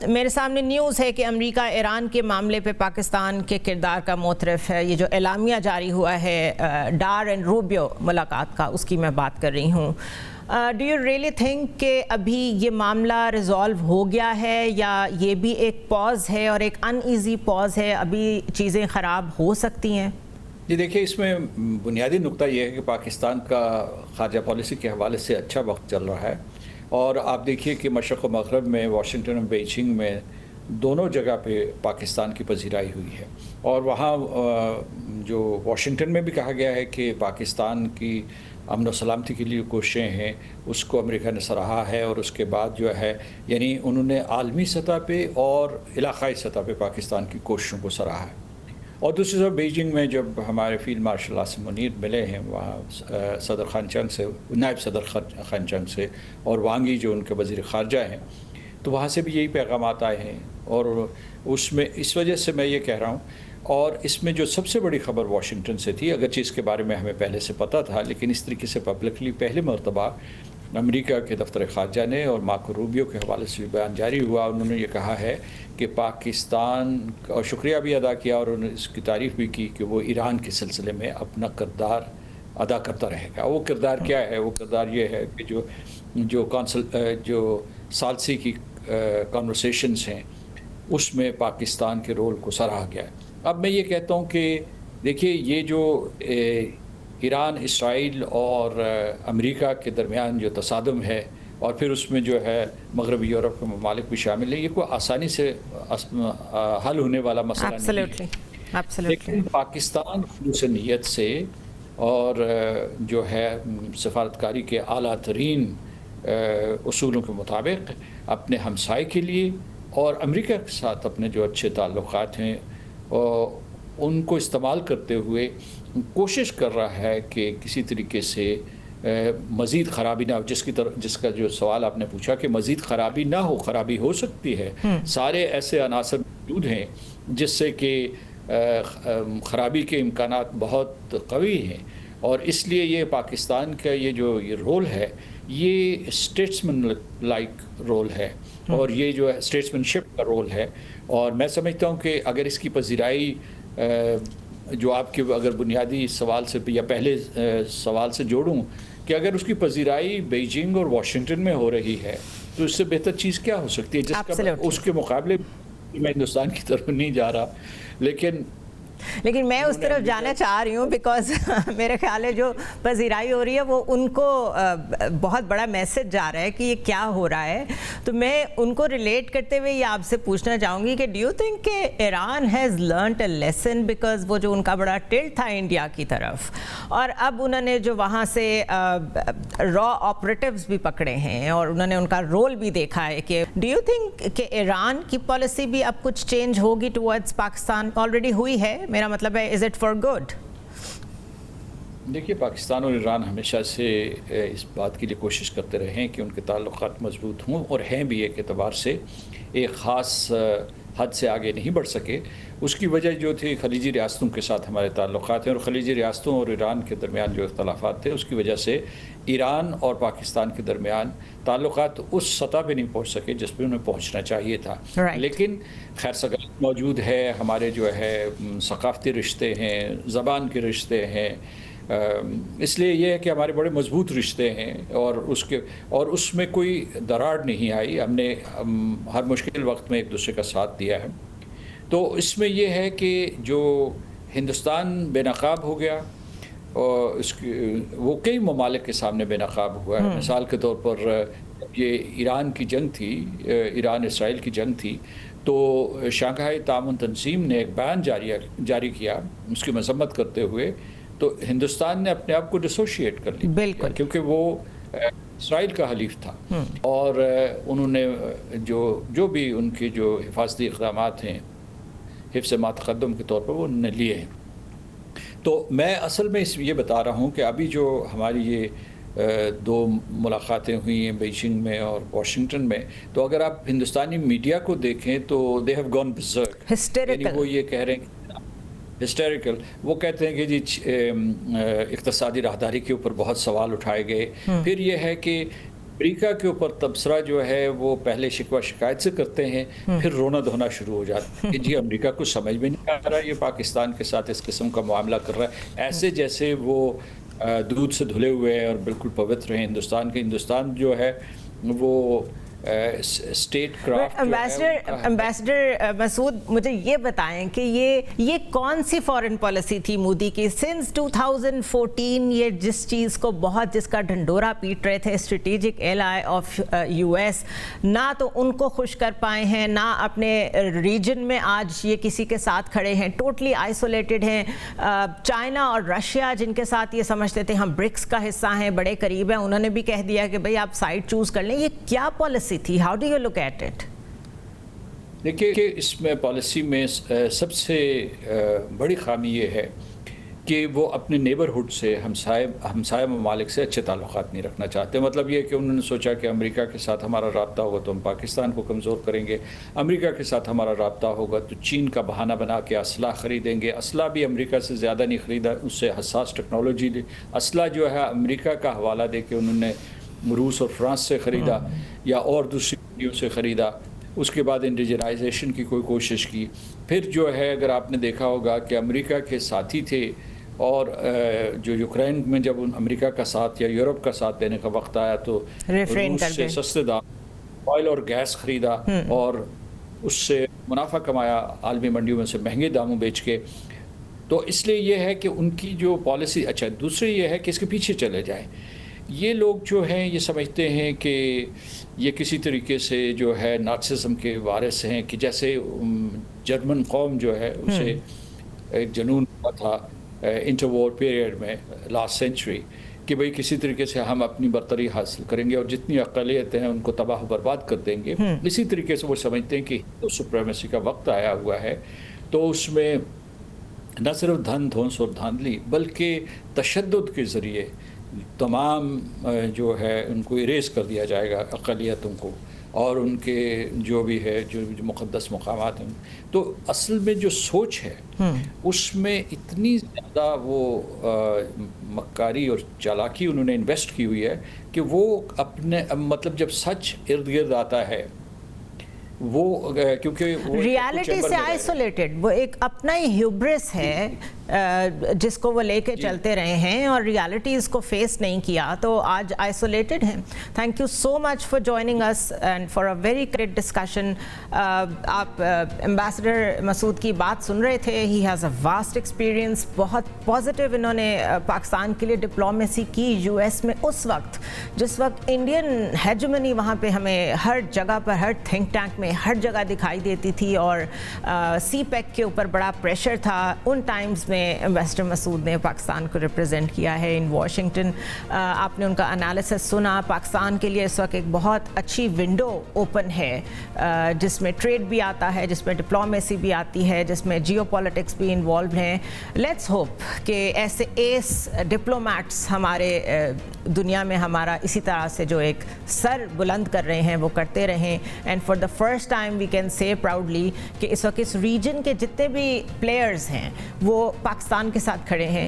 میرے سامنے نیوز ہے کہ امریکہ ایران کے معاملے پہ پاکستان کے کردار کا معترف ہے. یہ جو اعلامیہ جاری ہوا ہے ڈار اینڈ روبیو ملاقات کا، اس کی میں بات کر رہی ہوں. ڈو یو ریئلی تھنک کہ ابھی یہ معاملہ ریزالو ہو گیا ہے، یا یہ بھی ایک پاز ہے اور ایک ان ایزی پاز ہے، ابھی چیزیں خراب ہو سکتی ہیں؟ جی دیکھیے، اس میں بنیادی نقطہ یہ ہے کہ پاکستان کا خارجہ پالیسی کے حوالے سے اچھا وقت چل رہا ہے، اور آپ دیکھیے کہ مشرق و مغرب میں، واشنگٹن اور بیجنگ میں دونوں جگہ پہ پاکستان کی پذیرائی ہوئی ہے. اور وہاں جو واشنگٹن میں بھی کہا گیا ہے کہ پاکستان کی امن و سلامتی کے لیے کوششیں ہیں، اس کو امریکہ نے سراہا ہے. اور اس کے بعد جو ہے یعنی انہوں نے عالمی سطح پہ اور علاقائی سطح پہ پاکستان کی کوششوں کو سراہا ہے. اور دوسری طرف بیجنگ میں جب ہمارے فیلڈ مارشل عاصم منیر ملے ہیں وہاں صدر خان چنگ سے، نائب صدر خان چنگ سے، اور وانگ ای جو ان کے وزیر خارجہ ہیں، تو وہاں سے بھی یہی پیغامات آئے ہیں. اور اس میں اس وجہ سے میں یہ کہہ رہا ہوں، اور اس میں جو سب سے بڑی خبر واشنگٹن سے تھی، اگرچہ اس کے بارے میں ہمیں پہلے سے پتہ تھا، لیکن اس طریقے سے پبلکلی پہلی مرتبہ امریکہ کے دفتر خارجہ نے اور مارکو روبیو کے حوالے سے بیان جاری ہوا. انہوں نے یہ کہا ہے کہ پاکستان کا شکریہ بھی ادا کیا، اور انہوں نے اس کی تعریف بھی کی کہ وہ ایران کے سلسلے میں اپنا کردار ادا کرتا رہے گا. وہ کردار کیا ہے؟ وہ کردار یہ ہے کہ جو ثالثی کی کانورسیشنز ہیں، اس میں پاکستان کے رول کو سراہا گیا ہے. اب میں یہ کہتا ہوں کہ دیکھیے، یہ جو ایران، اسرائیل اور امریکہ کے درمیان جو تصادم ہے، اور پھر اس میں جو ہے مغربی یورپ کے ممالک بھی شامل ہیں، یہ کوئی آسانی سے حل ہونے والا مسئلہ نہیں ہے. لیکن پاکستان خلوص نیت سے اور جو ہے سفارتکاری کے اعلیٰ ترین اصولوں کے مطابق اپنے ہمسائے کے لیے اور امریکہ کے ساتھ اپنے جو اچھے تعلقات ہیں ان کو استعمال کرتے ہوئے کوشش کر رہا ہے کہ کسی طریقے سے مزید خرابی نہ ہو. جس کا جو سوال آپ نے پوچھا کہ مزید خرابی نہ ہو، خرابی ہو سکتی ہے. سارے ایسے عناصر موجود ہیں جس سے کہ خرابی کے امکانات بہت قوی ہیں. اور اس لیے یہ پاکستان کا یہ رول ہے، یہ اسٹیٹسمن لائک رول ہے، اور یہ جو ہے اسٹیٹسمن شپ کا رول ہے. اور میں سمجھتا ہوں کہ اگر اس کی پذیرائی جو آپ کے اگر بنیادی سوال سے یا پہلے سوال سے جوڑوں کہ اگر اس کی پذیرائی بیجنگ اور واشنگٹن میں ہو رہی ہے، تو اس سے بہتر چیز کیا ہو سکتی ہے؟ جس کا اس کے مقابلے میں ہندوستان کی طرف نہیں جا رہا، لیکن میں اس طرف جانا چاہ رہی ہوں، بیکاز میرے خیال ہے جو پذیرائی ہو رہی ہے وہ ان کو بہت بڑا میسج جا رہا ہے کہ یہ کیا ہو رہا ہے. تو میں ان کو ریلیٹ کرتے ہوئے یہ آپ سے پوچھنا چاہوں گی کہ ڈو یو تھنک کہ Iran has learned a lesson, because وہ جو ان کا بڑا ٹلٹ تھا انڈیا کی طرف، اور اب انہوں نے جو وہاں سے را آپریٹیوز بھی پکڑے ہیں اور انہوں نے ان کا رول بھی دیکھا ہے، کہ ڈو یو تھنک کہ ایران کی پالیسی بھی اب کچھ چینج ہوگی ٹورڈز پاکستان؟ آلریڈی ہوئی ہے، میرا مطلب ہے از اٹ فار گڈ؟ دیکھیے، پاکستان اور ایران ہمیشہ سے اس بات کے لیے کوشش کرتے رہے ہیں کہ ان کے تعلقات مضبوط ہوں، اور ہیں بھی ایک اعتبار سے. ایک خاص حد سے آگے نہیں بڑھ سکے. اس کی وجہ جو تھی خلیجی ریاستوں کے ساتھ ہمارے تعلقات ہیں، اور خلیجی ریاستوں اور ایران کے درمیان جو اختلافات تھے، اس کی وجہ سے ایران اور پاکستان کے درمیان تعلقات اس سطح پہ نہیں پہنچ سکے جس پہ انہیں پہنچنا چاہیے تھا. لیکن خیر سگالی موجود ہے، ہمارے جو ہے ثقافتی رشتے ہیں، زبان کے رشتے ہیں. اس لیے یہ ہے کہ ہمارے بڑے مضبوط رشتے ہیں، اور اس میں کوئی دراڑ نہیں آئی. ہم نے ہر مشکل وقت میں ایک دوسرے کا ساتھ دیا ہے. تو اس میں یہ ہے کہ جو ہندوستان بے نقاب ہو گیا، اور وہ کئی ممالک کے سامنے بے نقاب ہوا ہے. مثال کے طور پر یہ ایران کی جنگ تھی، ایران اسرائیل کی جنگ تھی، تو شنگھائی تعاون تنظیم نے ایک بیان جاری کیا اس کی مذمت کرتے ہوئے. تو ہندوستان نے اپنے آپ کو ڈسوشیٹ کر لی، بالکل، کیونکہ وہ اسرائیل کا حلیف تھا، اور انہوں نے جو بھی ان کے جو حفاظتی اقدامات ہیں حفظ ما تقدم کے طور پر وہ انہوں نے لیے ہیں. تو میں اصل میں یہ بتا رہا ہوں کہ ابھی جو ہماری یہ دو ملاقاتیں ہوئی ہیں بیجنگ میں اور واشنگٹن میں، تو اگر آپ ہندوستانی میڈیا کو دیکھیں تو دے ہیو گون برزرک. یعنی وہ یہ کہہ رہے ہیں ہسٹیریکل. وہ کہتے ہیں کہ جی اقتصادی راہداری کے اوپر بہت سوال اٹھائے گئے. پھر یہ ہے کہ امریکہ کے اوپر تبصرہ جو ہے وہ پہلے شکوہ شکایت سے کرتے ہیں، پھر رونا دھونا شروع ہو جاتا ہے کہ جی امریکہ کو سمجھ میں نہیں آ رہا یہ پاکستان کے ساتھ اس قسم کا معاملہ کر رہا ہے، ایسے جیسے وہ دودھ سے دھلے ہوئے ہیں اور بالکل پوتر ہیں ہندوستان جو ہے وہ اسٹیٹ کرافٹ جو ہے امبیسڈر مسعود مجھے یہ بتائیں کہ یہ کون سی فارن پالیسی تھی مودی کی سنس 2014 یہ جس کا ڈھنڈورا پیٹ رہے تھے اسٹریٹجک ایلائی آف یو ایس، نہ تو ان کو خوش کر پائے ہیں نہ اپنے ریجن میں آج یہ کسی کے ساتھ کھڑے ہیں، ٹوٹلی آئسولیٹڈ ہیں. چائنا اور رشیا جن کے ساتھ یہ سمجھتے تھے ہم برکس کا حصہ ہیں، بڑے قریب ہیں، انہوں نے بھی کہہ دیا کہ بھئی آپ سائڈ چوز کر لیں. یہ کیا پالیسی تھی؟ How do you look at it? دیکھیے کہ اس میں پالیسی میں سب سے بڑی خامی یہ ہے کہ وہ اپنے نیبرہڈ سے ہمسایہ ممالک سے اچھے تعلقات نہیں رکھنا چاہتے. مطلب یہ کہ انہوں نے سوچا کہ امریکہ کے ساتھ ہمارا رابطہ ہوگا تو ہم پاکستان کو کمزور کریں گے، امریکہ کے ساتھ ہمارا رابطہ ہوگا تو چین کا بہانہ بنا کے اسلحہ خریدیں گے. اسلحہ بھی امریکہ سے زیادہ نہیں خریدا، اس سے حساس ٹیکنالوجی لی. اسلحہ جو ہے امریکہ کا حوالہ دے کے انہوں نے روس اور فرانس سے خریدا یا اور دوسری کنٹریوں سے خریدا. اس کے بعد انڈیجنائزیشن کی کوئی کوشش کی. پھر جو ہے اگر آپ نے دیکھا ہوگا کہ امریکہ کے ساتھی تھے اور جو یوکرین میں جب امریکہ کا ساتھ یا یورپ کا ساتھ دینے کا وقت آیا تو روس سے سستے دام آئل اور گیس خریدا اور اس سے منافع کمایا عالمی منڈیوں میں سے مہنگے داموں بیچ کے. تو اس لیے یہ ہے کہ ان کی جو پالیسی اچھا. دوسری یہ ہے کہ اس کے پیچھے چلے جائیں. یہ لوگ جو ہیں یہ سمجھتے ہیں کہ یہ کسی طریقے سے جو ہے نازسزم کے وارث ہیں، کہ جیسے جرمن قوم جو ہے اسے ایک جنون ہوا تھا انٹر وار پیریڈ میں لاسٹ سینچری کہ بھئی کسی طریقے سے ہم اپنی برتری حاصل کریں گے اور جتنی اقلیتیں ہیں ان کو تباہ و برباد کر دیں گے. اسی طریقے سے وہ سمجھتے ہیں کہ ہندو سپریمیسی کا وقت آیا ہوا ہے تو اس میں نہ صرف دھن دھونس اور دھاندلی بلکہ تشدد کے ذریعے تمام جو ہے ان کو اریز کر دیا جائے گا اقلیتوں کو اور ان کے جو بھی ہے جو مقدس مقامات ہیں. تو اصل میں جو سوچ ہے اس میں اتنی زیادہ وہ مکاری اور چالاکی انہوں نے انویسٹ کی ہوئی ہے کہ وہ اپنے مطلب جب سچ ارد گرد آتا ہے وہ کیونکہ ریالٹی سے آئسولیٹڈ، وہ ایک اپنا ہی ہیوبرس ہے جس کو وہ لے کے چلتے رہے ہیں اور ریالٹیز کو فیس نہیں کیا تو آج آئسولیٹڈ ہیں. Thank you so much for joining us and for a very great discussion. آپ امبیسڈر مسعود کی بات سن رہے تھے. He has a vast experience. بہت پازیٹیو انہوں نے پاکستان کے لیے ڈپلومیسی کی یو ایس میں اس وقت جس وقت انڈین ہیجمنی وہاں پہ ہمیں ہر جگہ پر ہر تھنک ٹینک میں ہر جگہ دکھائی دیتی تھی اور سی پیک کے اوپر بڑا پریشر تھا. ان ٹائمز میں امبیسڈر مسعود نے پاکستان کو ریپرزینٹ کیا ہے ان واشنگٹن. آپ نے ان کا انالیسس سنا. پاکستان کے لیے اس وقت ایک بہت اچھی ونڈو اوپن ہے جس میں ٹریڈ بھی آتا ہے، جس میں ڈپلومیسی بھی آتی ہے، جس میں جیو پالیٹکس بھی انوالوڈ ہیں. لیٹس ہوپ کہ ایسے ایس ڈپلومیٹس ہمارے دنیا میں ہمارا اسی طرح سے جو ایک سر بلند کر رہے ہیں وہ کرتے رہیں. And for the first time we can say proudly کہ اس وقت اس ریجن کے جتنے بھی پلیئرز ہیں وہ پاکستان کے ساتھ کھڑے ہیں.